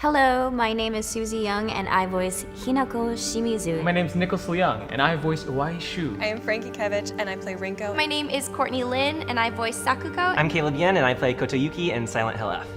Hello, my name is Susie Young and I voice Hinako Shimizu. My name's Nicholas Leung and I voice Uai Shu. I am Frankie Kevich and I play Rinko. My name is Courtney Lin and I voice Sakuko. I'm Caleb Yen and I play Kotoyuki in Silent Hill F.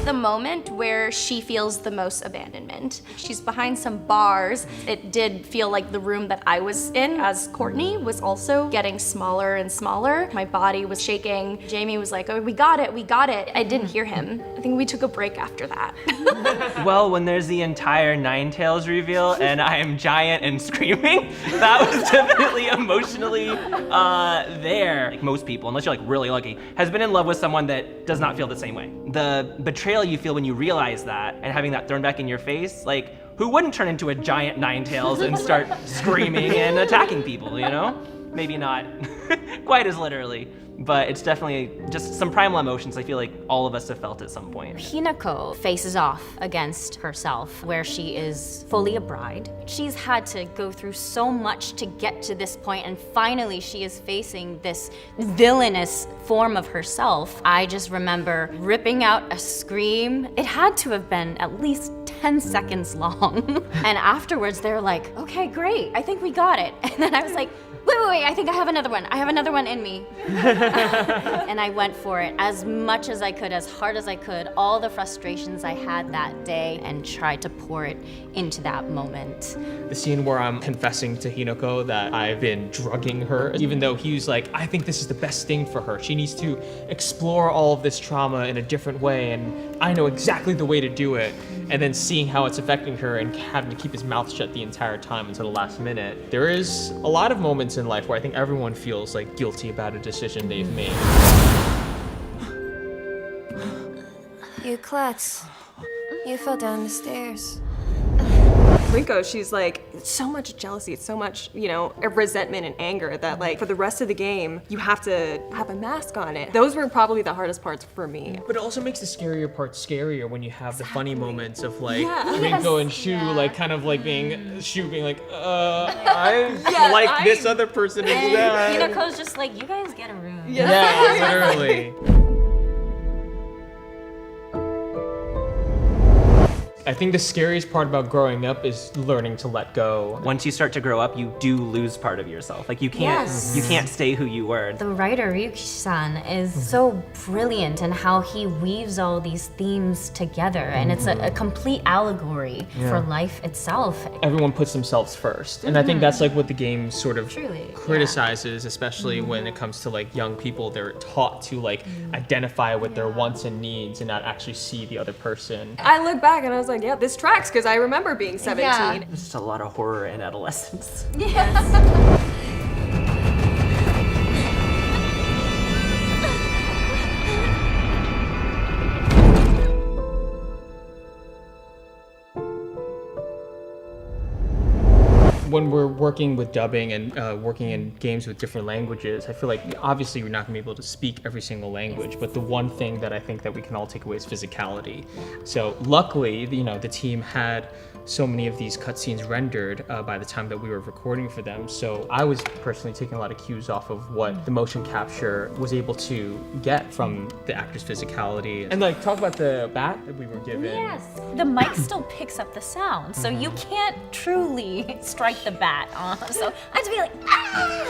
The moment where she feels the most abandonment. She's behind some bars. It did feel like the room that I was in as Courtney was also getting smaller and smaller. My body was shaking. Jamie was like, oh, we got it, we got it. I didn't hear him. I think we took a break after that. Well, when there's the entire Ninetales reveal and I am giant and screaming, that was definitely emotionally there. Like most people, unless you're like really lucky, has been in love with someone that does not feel the same way. The betrayal you feel when you realize that and having that thrown back in your face, like who wouldn't turn into a giant Ninetales and start screaming and attacking people, you know? Maybe not quite as literally, but it's definitely just some primal emotions I feel like all of us have felt at some point. Hinako faces off against herself, where she is fully a bride. She's had to go through so much to get to this point, and finally she is facing this villainous form of herself. I just remember ripping out a scream. It had to have been at least 10 seconds long. And afterwards they're like, okay, great, I think we got it. And then I was like, wait, I think I have another one. I have another one in me. And I went for it as much as I could, as hard as I could, all the frustrations I had that day, and tried to pour it into that moment. The scene where I'm confessing to Hinako that I've been drugging her, even though he was like, I think this is the best thing for her. She needs to explore all of this trauma in a different way, and I know exactly the way to do it. And then seeing how it's affecting her and having to keep his mouth shut the entire time until the last minute. There is a lot of moments in life where I think everyone feels like guilty about a decision they've made. You klutz. You fell down the stairs. Rinko, she's like, it's so much jealousy, it's so much, you know, resentment and anger that like for the rest of the game, you have to have a mask on it. Those were probably the hardest parts for me. But it also makes the scarier part scarier when you have the funny moments of like Rinko and Shu like kind of like being like, I like this other person instead. Hinako's just like, you guys get a room. Yeah, literally. I think the scariest part about growing up is learning to let go. Once you start to grow up, you do lose part of yourself. Like you can't stay who you were. The writer Ryuki-san is so brilliant in how he weaves all these themes together, and it's a complete allegory for life itself. Everyone puts themselves first, and I think that's like what the game sort of Truly, criticizes, especially when it comes to like young people. They're taught to like identify with their wants and needs and not actually see the other person. I look back and I was like, yeah, this tracks because I remember being 17. Yeah. There's just a lot of horror in adolescence. When we're working with dubbing and working in games with different languages, I feel like obviously you're not gonna be able to speak every single language, but the one thing that I think that we can all take away is physicality. So luckily, you know, the team had so many of these cutscenes rendered by the time that we were recording for them. So I was personally taking a lot of cues off of what the motion capture was able to get from the actor's physicality. And like, talk about the bat that we were given. Yes, the mic still picks up the sound, so you can't truly strike the bat. So I have to be like, ah!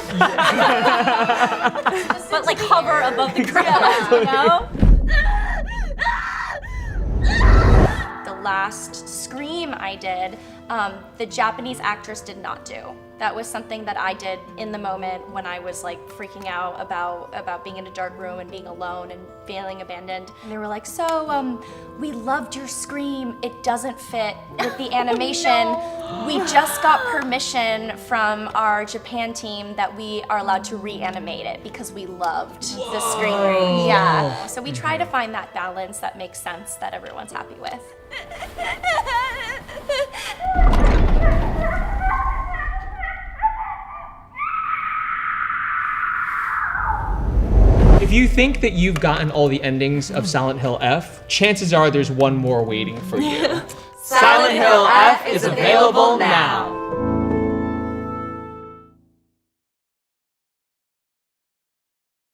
But like hover above the ground, you know? The last scream I did, the Japanese actress did not do. That was something that I did in the moment when I was like freaking out about being in a dark room and being alone and feeling abandoned. And they were like, so we loved your scream. It doesn't fit with the animation. We just got permission from our Japan team that we are allowed to reanimate it because we loved the scream. Yeah. So we try to find that balance that makes sense, that everyone's happy with. If you think that you've gotten all the endings of Silent Hill F, chances are there's one more waiting for you. Silent Hill F is available now.